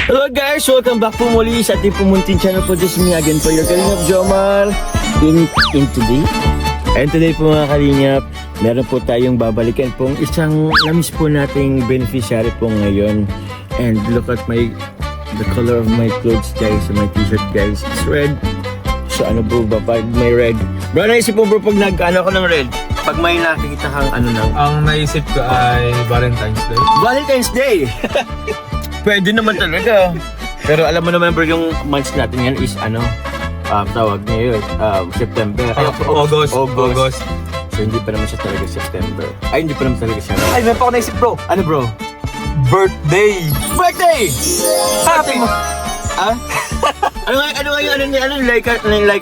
Hello guys! Welcome back po muli sa ating pumunting channel po. This is me again po, your Kalingap Jomar in today. And today po mga Kalingap, meron po tayong babalikan pong isang namis po nating beneficiary po ngayon. And look at the color of my clothes guys, my t-shirt guys, it's red. So ano po ba pag may red? Bro, naisip mo bro pag nag-ano ko ng red? Pag may nakikita kang ano nang... Ang naisip ko ay Valentine's Day. Valentine's Day! Pwede naman talaga. Pero alam mo naman bro, yung months natin yan is ano, tawag niya yun, September. August. So hindi pa naman siya talaga September. Ay, hindi pa naman talaga siya. Ay, may pa ako naisip bro. Ano bro? Birthday! Birthday! Happy! Ah? Ano Laika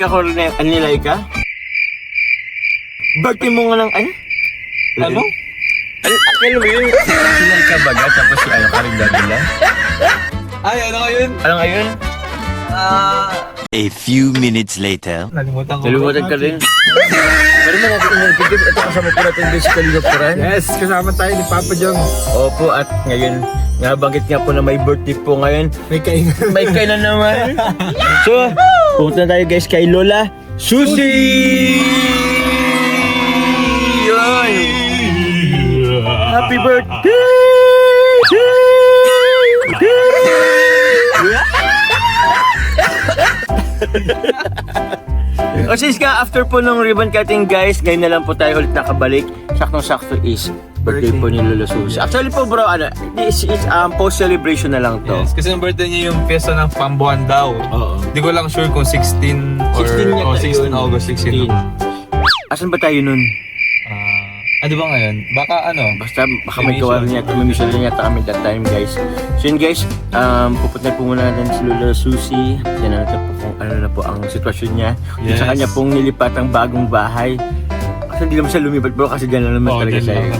ko rin ano ni Laika? Birthday mo nga ng ano? Ano? Akala mo yun? Si Laika baga, tapos si ano, Karing Davila. Ay, ano nga yun? Ano nga yun? A few minutes later. Nalimutan ko. Nalimutan ka rin. Pero man natin inalipigil, ito kasama po natin din si Kalingap Puran. Yes, kasama tayo ni Papa Jong. Opo, at ngayon, nabanggit nga po na may birthday po ngayon. May kainan. May kainan naman. So, pumunta na tayo guys kay Lola Susie! Yun! Happy birthday! O since nga after po nung ribbon cutting guys, ngayon na lang po tayo ulit nakabalik. Saktong-sakto is birthday po ni Lola Susie. Actually po bro, this is post-celebration na lang to. Yes, kasi yung birthday niya yung fiesta ng Pambuan daw. Oo. Hindi ko lang sure kung 16 or 16 16 August, 16. Asan ba tayo nun? Ano ba ngayon? Baka ano? Basta baka may gawa rin yata, may mission rin yata kami that time guys. So yun guys, pupunta po muna natin si Lola Susie. Yan natin po kung ano na po ang sitwasyon niya. Yes. Sa kanya pong nilipat ang bagong bahay. Kasi hindi naman siya lumipat bro kasi gano'n naman talaga siya.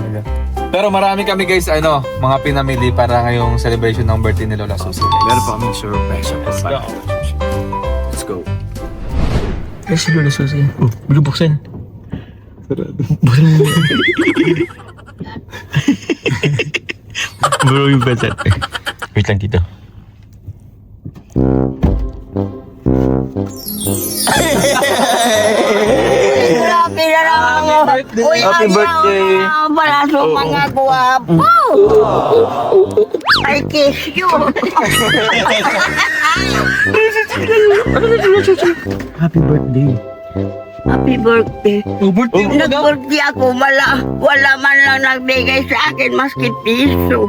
Pero marami kami guys, mga pinamili para ngayong celebration ng birthday ni Lola Susie. Meron pa kaming surprise sa papa. Let's go. Ay, si Lola Susie. Oh, buksan. Buksan mo. Bro, yung pencil. Wait lang dito. Happy na naman mo. Uy, Happy birthday. Pala sa mga guwapo. I kiss you. Happy birthday. Happy birthday. Birthday mo daw? Nag-birthday ako, wala man lang nagbigay sa akin maski piso.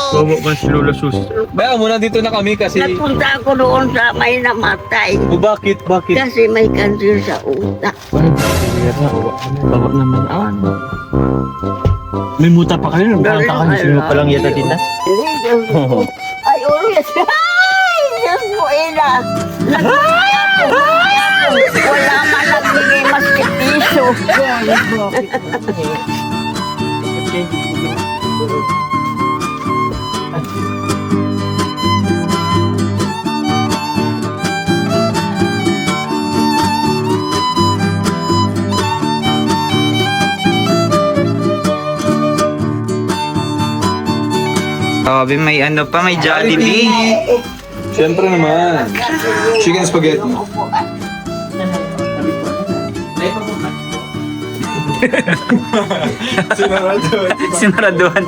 Bawa ka si Lola Susie. Baya muna dito na kami kasi... Nagpunta ako doon sa may namatay. Bakit? Kasi may cancer sa utak. Bawa naman. May muta pa kayo. Nagkakanisino pa lang yata tita. Hindi, Diyos ko. Ay, ulit. Ay, Diyos ko, ina. Nagbigay ako. Wala man nagbigay maski piso. Sabi may ano pa, may Jollibee. Siyempre naman. Chicken spaghetti. Sinaraduhan.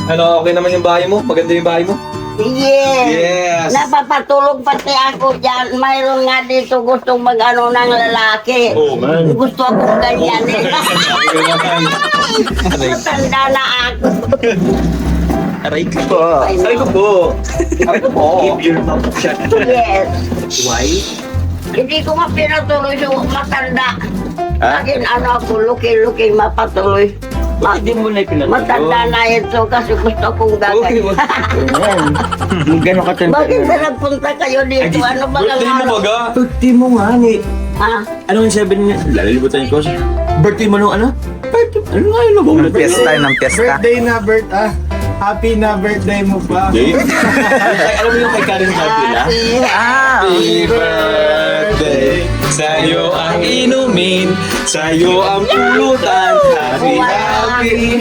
Ano, okay naman yung bahay mo? Maganda yung bahay mo? Yes. Napapatulog pati ako dyan. Mayroon nga dito gustong mag-ano ng lalaki. Oh, man. Gusto akong ganyan eh. Matanda na ako. Aray ko po. Aray ko po. Aray ko po. Yes. Why? Hindi ko nga pinatuloy yung matanda. Laging ano ako, looking mapatuloy. Hindi mo na ipinatuloy. Matanda na ito kasi gusto kong gagawin. Yan. Gano'n ka tanda. Bakit na nagpunta kayo dito? Ano ba ang Birthday mo baga? Birthday mo nga ni. Ha? Ano yung 7 niya? Lalilibutan ko. Birthday mo nung ano? Birthday. Ano nga yun? Ng piyesta, ng piyesta. Birthday na happy na birthday mo pa. Alam mo yung kay Karen Davila? Ah, Happy birthday Sa'yo ang inumin, sa'yo ang pulutan.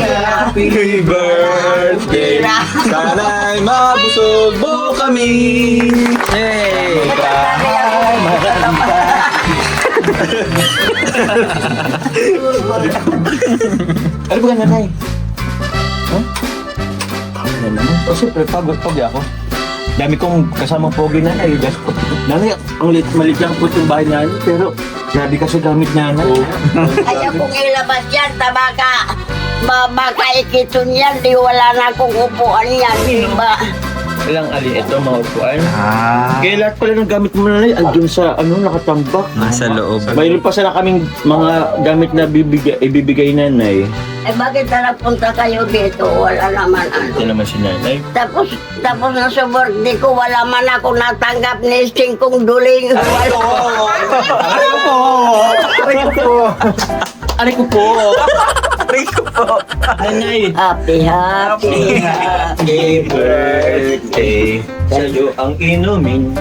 Happy birthday. Sana'y mabusog mo kami. Hey! Ano ba nanay? Ha? Ano naman? O siyempre, pagod ako. Dami kong kasama pogi nanay. Nanay, ang maliit lang po itong bahay namin, pero grabe kasi gamit nanay. Ayaw kong ilabas yan, tabaka. Baka ikiton yan, di wala na akong upuan yan, di ba? Ilang ali, ito mga upuan. Ah, Kaya lahat pala ng gamit mo nanay, andun sa nakatambak. nasa loob. Mayroon pa sana kaming mga gamit na ibibigay nanay. Eh bakit na napunta kayo dito? Wala naman ano. Ito naman si nanay. Tapos na sa birthday ko, wala man ako natanggap ni Singkong Duling. Aray ko po! Nanay! Happy birthday sa'yo ang inumin.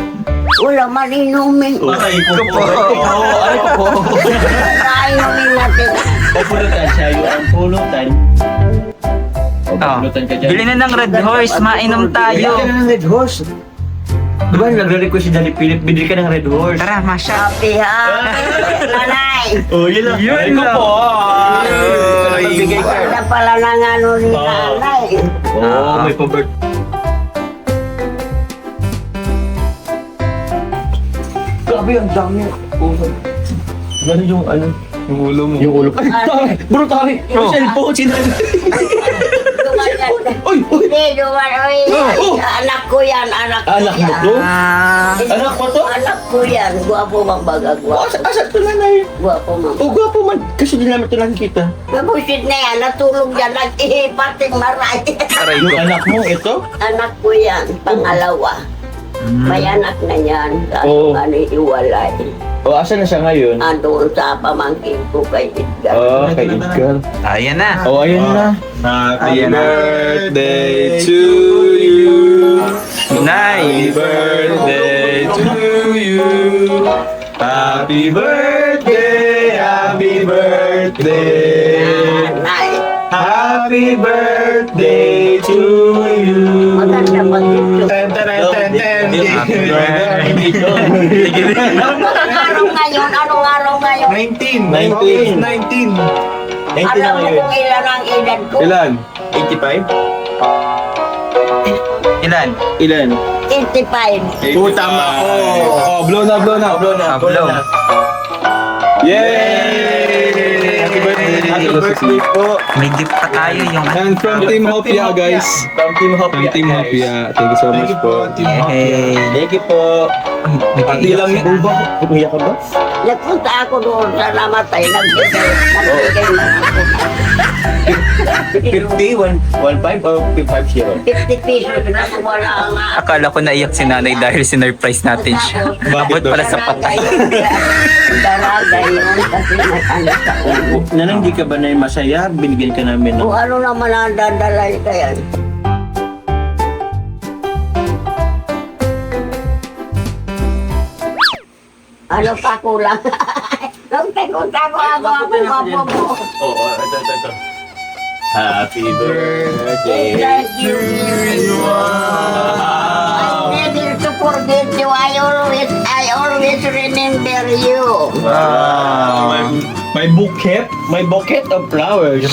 Wala man inumin. Aray ko po! Aray ko po! Wala inumin natin. O pulutan, sa'yo ang pulutan. Oh. Pulutan ka dyan. Bili na ng Red Horse, mainom Bili tayo. ka na ng Red Horse. Diba nagre-request si Daddy Philip, bili ka ng Red Horse. Tara, Masha. Happy nanay. Oh, yun lang. Yun Aray ko lang. po! Magbigay ka. Wala pala ng ano ni nanay. Oh, may pa-birthday. Grabe, ang dami. Ganun yung ano? Yung ulo mo. Yung ulo. Ay, tabi! Bro, tabi! Yung cellphone, sinabi. Uy! Uy! Hindi, duman. Anak ko yan, anak ko Anak mo yan. to? Ah, Anak mo to? Anak ko yan. Gwapo bang baga? Gwapo. Asan to nanay? Gwapo man. Oh, gwapo man. Kasi di namin ito nakikita. Mabusit na yan. Natulog yan. Nag-ihipating maray. aray Yung ko. anak mo, ito? Anak ko yan. Pangalawa. May anak na yan. Oo. Ano iwalay. O, asan na siya ngayon? Andun sa pamangkin ko kay Edgar. Oh, kay Edgar. Ayan na. Oh, ayun na. Happy Ayan na. birthday to you. Nice. Birthday to you. Happy birthday, happy birthday. Nanay. Happy birthday to you. Maganda mag-ito. Happy Anong araw ngayon? Anong araw ngayon? 19. 19. 19. 90 na Alam mo ngayon. kung ilan ang edad ko? Ilan? 85? Ilan? Ilan? 85. Oo, tama ko. Oh, blow na, blow na. Blow na, blow Blow. na. Yay! Happy birthday. Happy birthday po. May gift pa tayo yung And from Team Hopia, guys. From Team From Hopia. Team guys. Hopia. Thank you so much po. Hey. Thank you po. Pati lang yung Uba, umiyak ka ba? Nagpunta ako doon sa namatay. Nagbigay lang ako. 50, 1.5 or 5.0? 50 pesos na wala nga. Akala ko naiyak si nanay dahil sinurprise natin siya. Abot pala sa patay. Daragay yun kasi may anak ako. Nanang di ka ba na masaya? Binigyan ka namin ng... Kung ano naman ang dadalay kaya. Ano pa kulang? Nung tago-tago ako gwapo mo. Oo, ito. Happy birthday. Thank you. I never to forget you. I always remember you. Wow. May bouquet. May bouquet of flowers.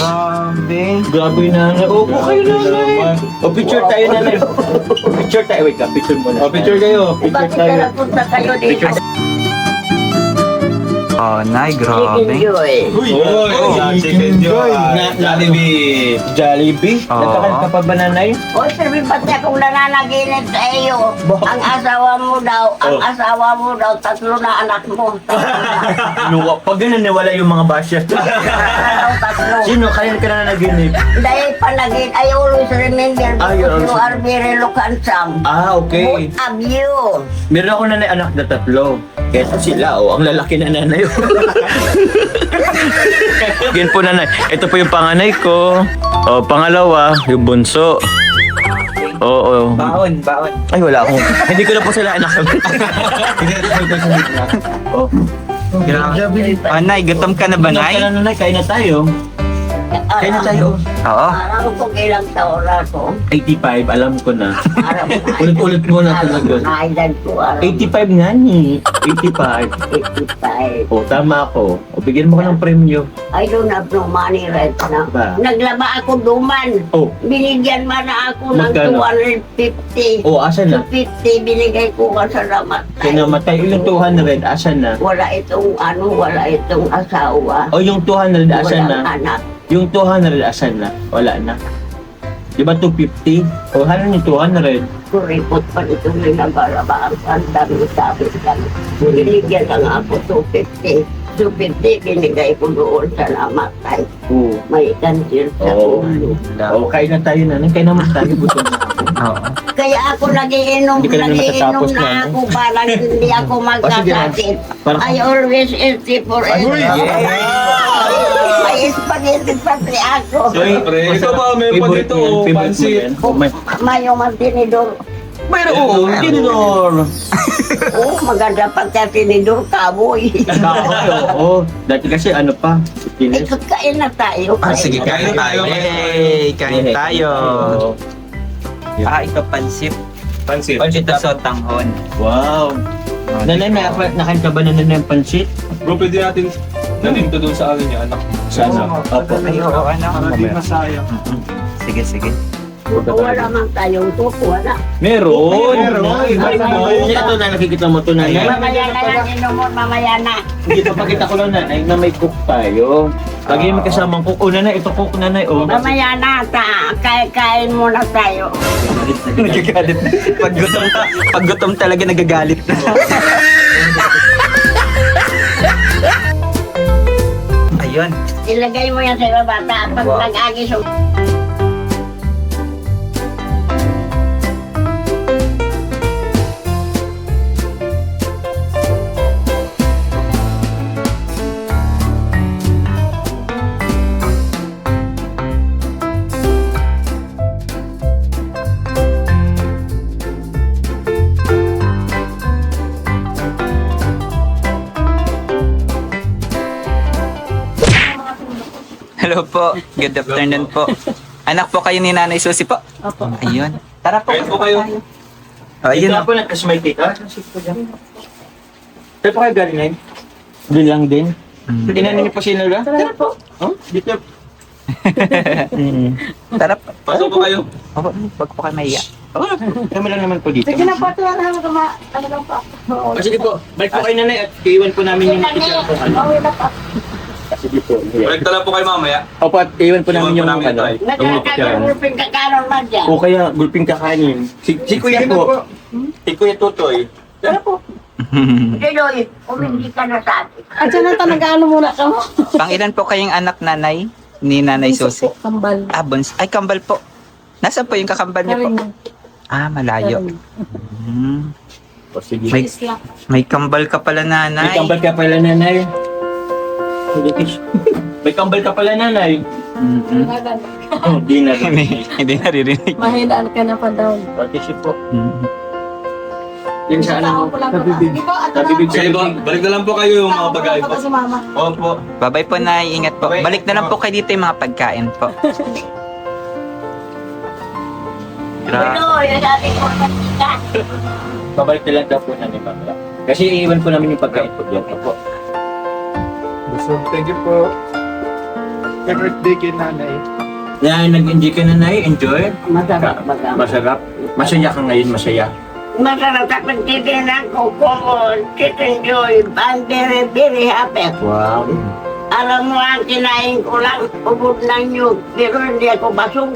Grabe na. Opo kayo na. O picture tayo na. Picture tayo. Wait ka, picture muna. Oh, picture kayo. Picture Bakit tayo. ka napunta kayo dito? Oh, nay, Chicken grabe. Joy. Uy! Chicken Joy! Jollibee! Jollibee? Oo. Nagkakalit ka pa ba nanay? O, sabi ba't niya kung nananaginip sa iyo? Ang asawa mo daw, tatlo na anak mo. Luwa. Pag ganun nawala yung mga basya. Tatlo. Sino? Kaya ka na naginip? Dahil panagin, I always remember Ay, because you also- are very handsome. Ah, okay. Both of you. Meron ako nanay anak na 3. Kesa sila, ang lalaki na nanay. Yan po nanay. Ito po yung panganay ko. O, pangalawa, yung bunso. Oo. Baon. Ay, wala akong. Hindi ko na po sila anak. Oh. Grabe. Nay, gutom ka na ba, Nay? Kaya na, Nay, kain na tayo. Kain na tayo. Oo. Alam ko ilang taon na to. 85, alam ko na. Alam ko na. Ulit-ulit mo na talaga. Naidan ko. Alam 85 nga ni. 85. 85. O, tama ako. O, bigyan mo ko ng premyo. I don't have no money right now. Ba? Naglaba ako duman. Oh. Binigyan man na ako ng Magkano? 250. O, asan na? 250 binigay ko ka sa ramatay. Kaya namatay. Ilang 200, asan na? Wala itong wala itong asawa. O, yung 200, asan Walang na? anak. Yung 200, asan na? Wala na. Di ba 250? O, ano yung 200? Kuripot pa itong ninabaraba ang dami sabi lang. Binigyan lang ako 250. 250 binigay ko doon sa namatay. Oo. May cancer sa Oo. ulo. O, kain na tayo na. Kain naman tayo. Gutom na ako. Oo. Kaya ako nagiinom Hindi ka naman matatapos na na, ako parang hindi ako magkasakit. Parang- I always eat for May spaghetti pati ako. Siyempre. Ito ba, may pa dito, pansit. May yung mantinidor. Mayroon, tinidor. Oh, maganda pa sa tinidor, kaboy. Kahoy, oo. Dati kasi ano pa, tinis. Ikaw kain na tayo. Sige, kain tayo. Yay! Kain tayo. Ito pansit. Pansit. Pansit na sotanghon. Wow. Nanay, nakain ka ba na ng pansit? Bro, pwede natin nanin to doon sa akin yung anak. Sana. Opo. Ay, oo, ano? Para di masayang. Sige, sige. Wala man tayong tuko, wala. Meron. Meron. Ito na, nakikita mo ito na. Mamaya na lang inumun, mamaya na. Hindi, papakita ko lang nanay na may cook tayo. Lagi may kasamang cook. O nanay, ito cook nanay. O. Mamaya na, kain muna tayo. Nagagalit na. Pag gutom talaga nagagalit na. Ayun. Ilagay mo yan sa bata pag nag-agis. Hello po. Good afternoon po. Anak po kayo ni Nanay Susi po? Opo. Ayun. Tara po. Kain po kayo. Ayun. Ito po nagkasmay tita. Saan po kayo galing ngayon? Doon lang din. Inanin niyo po si Nora? Tara po. Oh, dito. Tara po. Pasok po kayo. Opo, wag po kayo mahiya. Kami lang naman po dito. Sige na po, tuwa na lang pa. O sige po, balik po kayo nanay at iwan po namin yung matitira po. Uwi na pa. Sige po. Balik na lang po kayo mamaya. Opo, at iwan po namin yung Iwan po namin ano. ito, Yung matitira. Nagkakagulping kakaroon ba dyan? O kaya gulping kakanin. Si Kuya po. Si Kuya Tutoy. Diloy, umindi ka na sa atin. At yan ang nag-ano muna ka mo. Pang ilan po kayong anak nanay? Ni Nanay Susi? Kambal. Ah, ay kambal po. Nasaan po yung kakambal niyo po? Ah, malayo. Hmm. O sige. May, may kambal ka pala nanay. May kambal ka pala nanay. May kambal ka pala nanay. Mhm. Oh, di na rin. Hindi naririnig. Mahinaan ka na pa daw. Kasi po. Mhm. Yan sa ano. Nabibig sa Sige po, balik na lang po kayo yung mga bagay po. Si mama. Opo. Bye-bye po, Nay. Ingat po. Bye-bye. Balik na lang po kayo dito yung mga pagkain po. Grabe. Diloy, ang ating kumagkita. Babalik na lang daw po namin mamaya. Kasi iiwan po namin yung pagkain po dyan. Opo. So, thank you po. Happy birthday kay nanay. Yan, nag-enjoy ka na nay. Enjoy. Masarap, masarap. Masarap. Masaya ka ngayon, masaya. Masarap sa pagtitinan ko kung chicken joy. I'm very, very happy. Wow. Alam mo, ang kinain ko lang, ubod ng nyug. Pero hindi ako basog.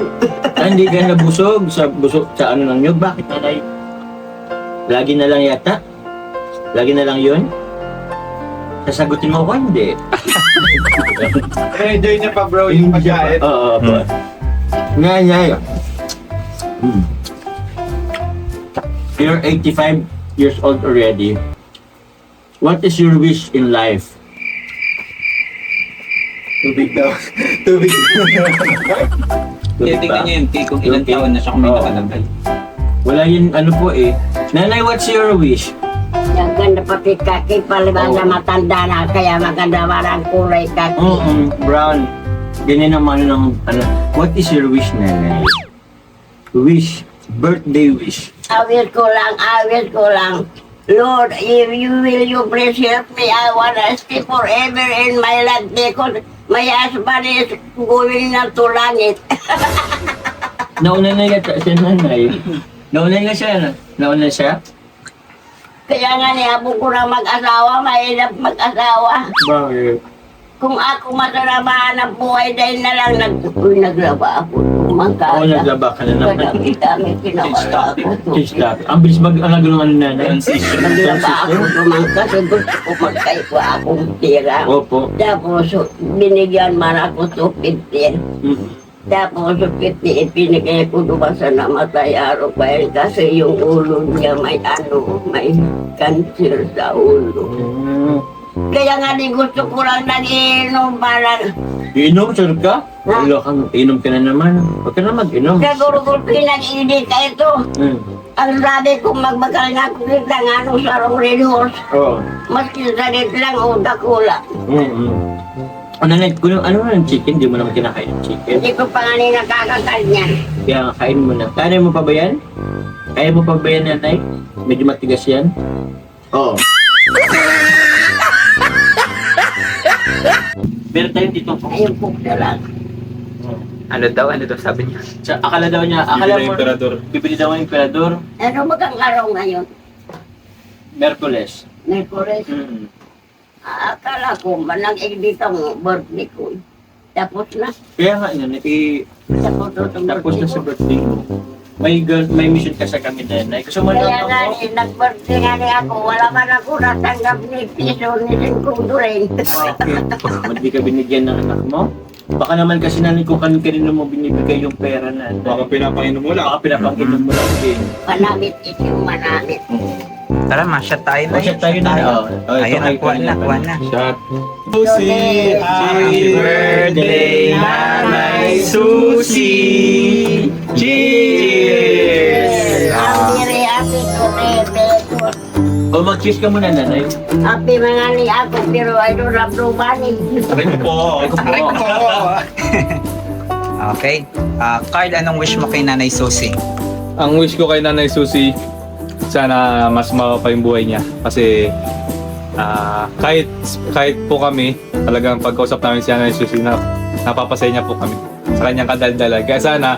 Hindi ka nabusog sa ano ng nyug. Bakit nanay? Lagi na lang yata? Lagi na lang yun? Sasagutin mo ko, hindi. Enjoy niya pa bro yung pagkain. Oo, opo. Ngay. You're 85 years old already. What is your wish in life? Tubig daw. Tubig. Tingnan niyo yung kung ilang taon na siya kung may nakalagay. Wala yun, ano po eh. Nanay, what's your wish? Ang ganda pati kaki, palibasa matanda na, kaya maganda marang kulay kaki. Brown. Ganyan naman ng ano. What is your wish, nanay? Wish. Birthday wish. Awit ko lang. Lord, if you please help me, I wanna stay forever in my life because my husband is going na to langit. Nauna na yata siya, nanay. Nauna na siya. Nauna siya? Kaya nga niabong ko na mag-asawa, mahirap mag-asawa. Bakit? Kung ako masaramaan ang buhay, dahil na lang naglaba ako. Oo, naglaba ka na naman. Kadami-dami kinawala ako. Stop. Ang bilis mag-alagulong ano, nanay. Naglaba ako naman kasi gusto ko magkaiwa akong tira. Opo. Tapos binigyan man ako 250. Tapos 50 ipinigay ko doon sa namatay araw pa yun kasi yung ulo niya may cancer sa ulo. Kaya nga di gusto ko lang nag-inom parang Inom, sir ka? Wala kang inom ka na naman. Huwag ka na mag-inom. siguro kung pinag-init ka ito. Ang sabi ko magbagal nga ko rin lang anong sarong Red Horse. Oo. Maski salit lang o dakula. Ano na, kung ano na ng chicken, di mo naman kinakain ng chicken. Hindi ko pa nga rin nakakakal niyan. Kaya kain mo na. Kaya mo pa ba yan? Kaya mo pa ba yan, nanay? Medyo matigas yan? Oo. Meron tayong dito po. Ayun po na lang. Ano daw sabi niya? Akala daw niya, bibili daw ng emperador. Ano magang araw ngayon? Merkules. Merkules. Akala ko, manang-edit ang birthday ko. Tapos na. Kaya nga yan, tapos na sa birthday mo. May mission ka sa kami, nanay. Gusto mo Kaya lang nga ako? nag-birthday nga ni ako. Wala man ako natanggap ni piso ni Singkudo rin. Hindi ka binigyan ng anak mo? Baka naman kasi nanay kung kanino mo binibigay yung pera na. Baka pinapainom mo lang. Baka pinapakinom mo lang din. Manamit ito yung manamit. Tara, ma-shot tayo na. Shot tayo na. Ayun, nakuha na. Shot. Susi, Happy birthday, Nanay Susi! Cheers! Happy kurebe. O mag-cheers ka muna, nanay. Happy mga ni ako, pero I don't have no money. Aray ko po. Okay. Carl, anong wish mo kay Nanay Susi? Ang wish ko kay Nanay Susi, sana mas mapa pa yung buhay niya. Kasi kahit po kami, talagang pagkausap namin si Nanay Susi, napapasaya niya po kami sa kanyang kadaldalan. Kaya sana,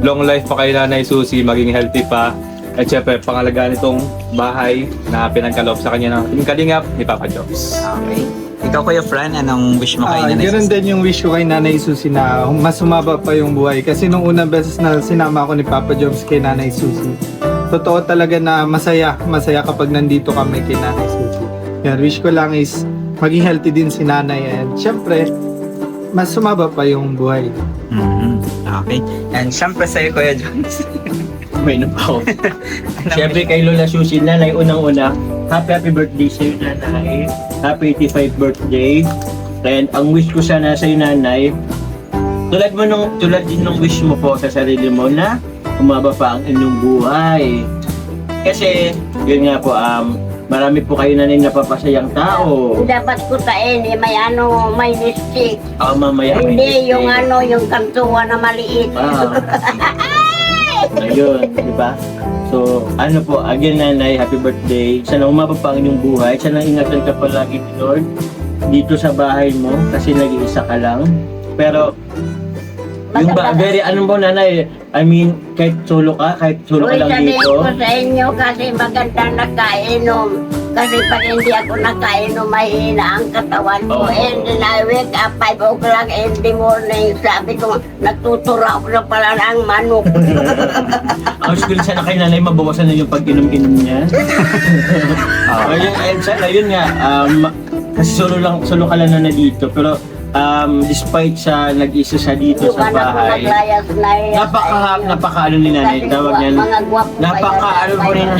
long life pa kay Nanay Susi, maging healthy pa. At syempre, pangalagaan itong bahay na pinagkaloob sa kanya ng kalingap ni Papa Jobs. Okay. Ikaw, Kuya Fran, anong wish mo kay Nanay Ganun Susi? din yung wish ko kay Nanay Susi na mas humaba pa yung buhay. Kasi nung unang beses na sinama ko ni Papa Jobs kay Nanay Susi, totoo talaga na masaya kapag nandito kami kay Nanay Susi. Yan, wish ko lang is maging healthy din si Nanay and syempre, mas humaba pa yung buhay. Okay. And syempre sa'yo, Kuya Jones. May napaw. Siyempre kay Lola Susi, nanay, unang-una, happy birthday sa'yo, nanay. Happy 85th birthday. And ang wish ko sana sa'yo, nanay, tulad din ng wish mo po sa sarili mo na umaba pa ang inyong buhay. Kasi, yun nga po, marami po kayo na napapasayang tao. Dapat ko tain, may lipstick. Mamaya may Hindi, yung lipstick. yung kantuwa na maliit. Ayun, di ba? So, ano po, again, nanay, happy birthday. Sana umaba pa ang inyong buhay. Sana ingatan ka palagi ni Lord dito sa bahay mo kasi nag-iisa ka lang. Pero, yung ba, very, ano po, nanay, I mean, kahit solo ka Uy, lang sabihin dito. ko sa inyo kasi maganda nakainom. Kasi pag hindi ako nakainom, mahina ang katawan ko. Oo. And then I wake up 5 o'clock in the morning. Sabi ko, natutura ako na pala ng manok. Ang siguro sana kay nanay, mabawasan na yung pag-inom-inom niya. Ayun, and sana, yun nga, kasi solo ka lang na dito. Pero, despite sa nag-isa siya dito sa Yung anak ko bahay, naglayas na yan. napaka-ano ni nanay, tawag niya, Mga gwapo napaka-ano po rin,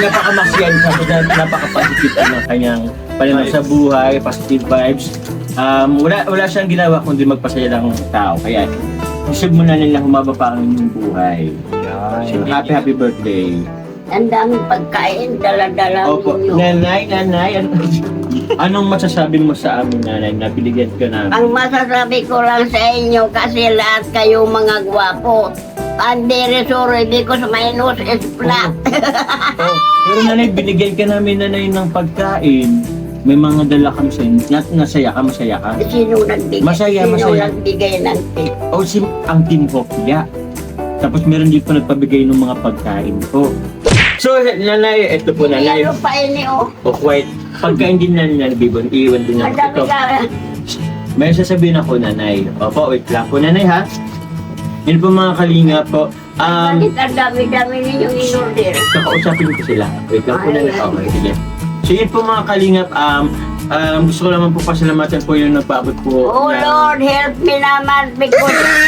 napaka-masyan siya, napaka-positive ng kanyang pananaw sa buhay, positive vibes. Wala siyang ginawa kundi magpasaya lang ng tao, kaya isip mo na nila humaba pa ang inyong buhay. So, happy birthday. Ang daming pagkain, dala-dala Opo. ninyo. Nanay, anong masasabi mo sa amin, nanay, na binigyan ka namin? Ang masasabi ko lang sa inyo kasi lahat kayo mga gwapo. And very sorry because my nose is flat. Oh, pero nanay, binigyan ka namin, nanay, ng pagkain. May mga dala kami sa inyo. Nasaya ka, masaya ka? Sino nagbigay? Masaya, Sino masaya. nagbigay ng tip? O ang Team Hopia. Tapos meron din po nagpabigay ng mga pagkain po. So, nanay, ito po, nanay. Ano pa ini oh? O, white. Pagkain din nanay, Bibon, iwan din Ang natin. dami Ito. ka. May sasabihin ako, nanay. Opo, wait lang po, nanay, ha? Yun po mga kalinga po. Bakit ang dami-dami ninyong in-order? Kakausapin ko sila. Wait lang po, nanay. Okay, sige. So, yun po mga kalingap. Gusto ko naman po pasalamatan po yung nagpaabot po. Oh Lord, help me naman because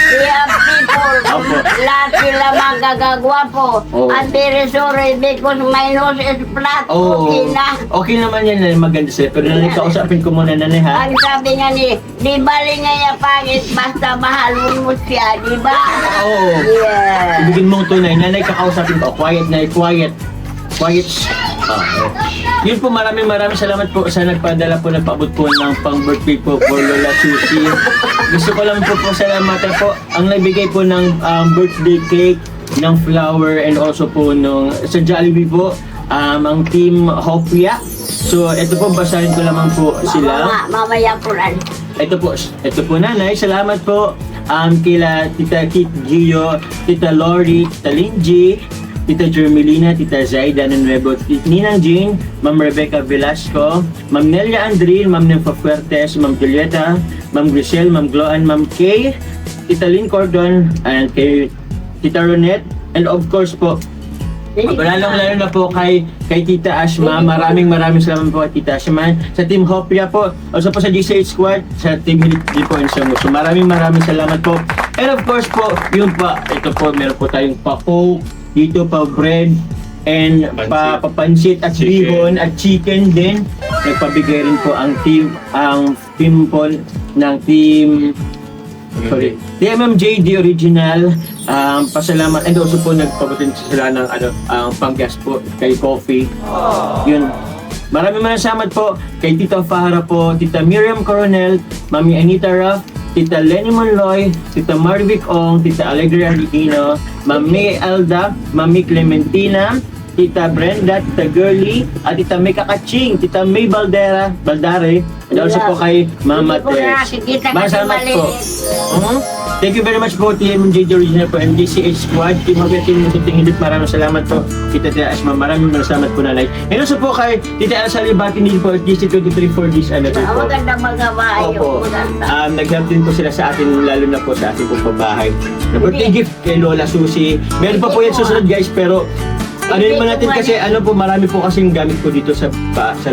we have people. Opo. Lahat sila magagagwa po. Oh. I'm very sorry because my nose is flat. Oo. Okay na. Okay naman yan, nanay. Maganda sila. Pero nanay, kausapin ko muna, nanay, ha? Ang sabi nga ni, di bali nga yung pangit, basta mahal mo siya, di ba? Oo. Yeah. Ibigin mong tunay. Nanay, kakausapin ko. Quiet, nanay. Quiet. Quiet. Yun po, maraming salamat po sa nagpadala po, nagpaabot po ng pang-birthday po for Lola Susie. Gusto ko lang po salamatan po ang nagbigay po ng birthday cake, ng flower, and also po nung sa Jollibee po, ang Team Hopia. So, ito po, basahin ko lamang po sila. Mamaya po rin. Ito po nanay, salamat po kila Tita Kit Gio, Tita Lori, Tita Linji, Tita Jermelina, Tita Zaida Nuevo, Ninang Jean, Ma'am Rebecca Velasco, Ma'am Nelia Andril, Ma'am Nympha Fuertes, Ma'am Julieta, Ma'am Grisel, Ma'am Gloan, Ma'am Kay, Tita Lynn Cordon, and kay Tita Ronette, and of course po, lalo na po kay Tita Ashma. Maraming salamat po kay Tita Ashma. Sa Team Hopia po. Also po sa GCH Squad. Sa Team Hilitli po and sa Muso. Maraming salamat po. And of course po, yun pa. Ito po, meron po tayong pa-coke. Dito pa bread. And papansit at Chicken. bihon at chicken din. Nagpabigay rin po ang team po ng team TMMJ, the original. Pasalamat, and also po nagpabutin sila ng panggas po kay Coffee. Yun. Maraming salamat po kay Tita Farah po, Tita Miriam Coronel, Mami Anita Ruff, Tita Lenny Monloy, Tita Marvic Ong, Tita Alegria Aquino, Mami Elda, Mami Clementina, Tita Brenda, Tita Girly, at Tita May Kakaching, Tita May Baldare, and also po kay Mama Hindi ko na Tess. nakikita kasi Masalamat po. maliit. Thank you very much po, TMJ The Original po, and GCH Squad, Team Hopia, Team Musuting Hilit, maraming salamat po. Tita Ashma, maraming salamat po, nanay. And also po kay Tita Elsa Libati din po, GC23 for this po. Maganda mga bahay. Opo. Maganda. Nag-help din po sila sa atin, lalo na po sa ating pong pabahay. Na birthday gift kay Lola Susie. Meron pa po yan susunod, guys, pero ano naman natin kasi, marami po kasing gamit po dito sa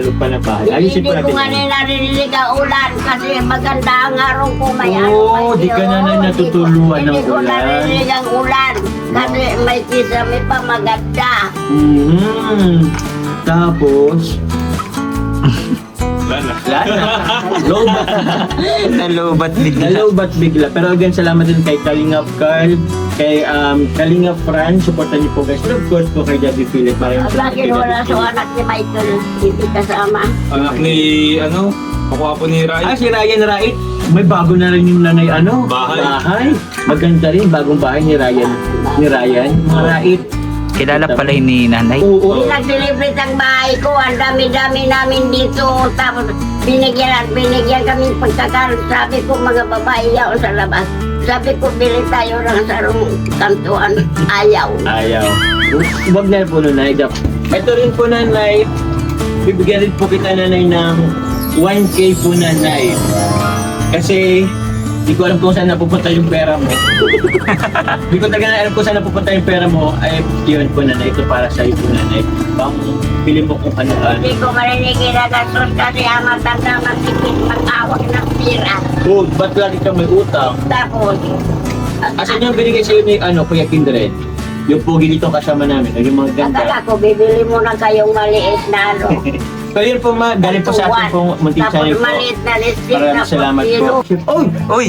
lupa ng bahay. Ayusin Hindi po ko natin. nga narinig ang ulan kasi maganda ang araw ko may Oo, di ka na natutuluan ng Hindi ko ulan. narinig ang ulan kasi may kisame pa maganda. Tapos, Wala. Lobat. Nalobat bigla. Nalobat bigla. Pero again, salamat din kay Kalingap Carl, kay Kalingap Fran, supportan niyo po guys. And of course po kay Javi Philip. Maraming salamat Bakit kay wala Javi sa Philip. anak ni Michael hindi kasama? Anak ni, kukuha po ni Rai. Si Ryan Rait. May bago na rin yung nanay Bahay. Maganda rin, bagong bahay ni Ryan. Rait. Kilala pala yun ni nanay. Oo. Nag-celebrate ang bahay ko, ang dami-dami namin dito. Tapos binigyan kami pagkakaroon. Sabi ko mga babae yaw sa labas. Sabi ko bili tayo ng sarong kantuan. Ayaw. Huwag na po, nanay. Ito rin po, nanay. Bibigyan rin po kita, nanay, ng 1K po, nanay. Kasi di ko alam kung saan napupunta yung pera mo. Di ko talaga alam kung saan napupunta yung pera mo. Ay, yun po, nanay. Ito para sa iyo po, nanay. Pang pili mo kung ano. Hindi ko marinig ginagasos kasi ang matanda magtipid mag-awak ng pira. Oh, ba't lagi kang may utang? Tapos, Asan yung binigay sa'yo ni Kuya Kindred? Yung pogi dito kasama namin, yung mga ganda. akala ko bibili mo na kayong maliit na So yun po, galing po sa ating pong munting channel Tapos po. maliit na lipstick na Maraming salamat po. Oy! Uy!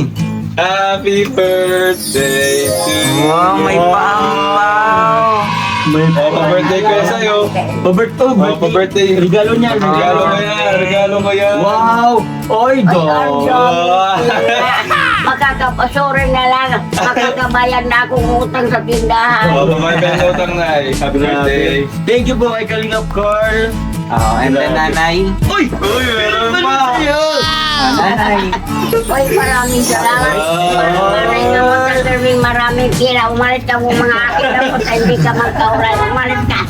Happy birthday to you. Wow, may paampaw! Pa-birthday ko yan sa'yo. Pa-birthday. Regalo niya. Regalo mo yan. Regalo mo yan. Wow! Oy, do! Makakapasurin na lang. Makakabayan na akong utang sa tindahan. Babae ka ng utang na eh. Happy birthday. Thank you po kay Kalingap Carl. And then nanay. Uy! Uy, meron pa. Nanay. Uy, maraming salamat. Maraming naman ka, Sherwin. Maraming kira. Umalis ka mo mga akin ako sa hindi ka magkauran. Umalis ka.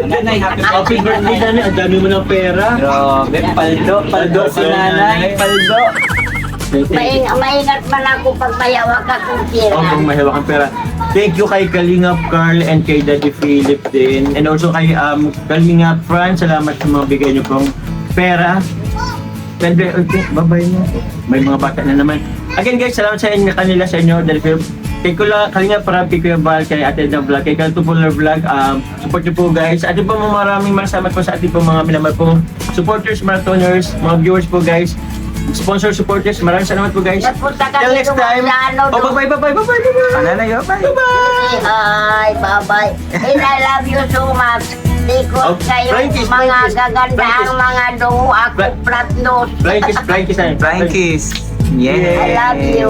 Nanay, Happy birthday, Nanay. Ang dami mo ng pera. Grabe, paldo si nanay. Paldo. Maingat man ako pag mayawak akong kira. Oh, kung mahiwa kang pera. Thank you kay Kalingap Carl and kay Daddy Philip din. And also kay Kalingap Fran. Salamat sa mga bigay niyo pong pera. And okay, bye-bye na. May mga bata na naman. Again guys, salamat sa inyo kanila sa inyo. Dahil kay Kalingap Fran, kay Kuya Bal, kay Ate na Vlog, kay Kaltupular Vlog. Support niyo po guys. At po maraming salamat po sa ating po mga minamahal pong supporters, marathoners, mga viewers po guys. Sponsor supporters, maraming salamat po guys. Nagpunta ka Till next dito time. sa ano, Oh, bye-bye. Nanay, bye. Hi, bye-bye. And I love you so much. Oh, Ikot kayo, Frankie's, mga Frankie's, gagandahang Frankie's. mga dungo. Ako, flat nose. Frankie's na yun. Frankie's. I Yeah. love you.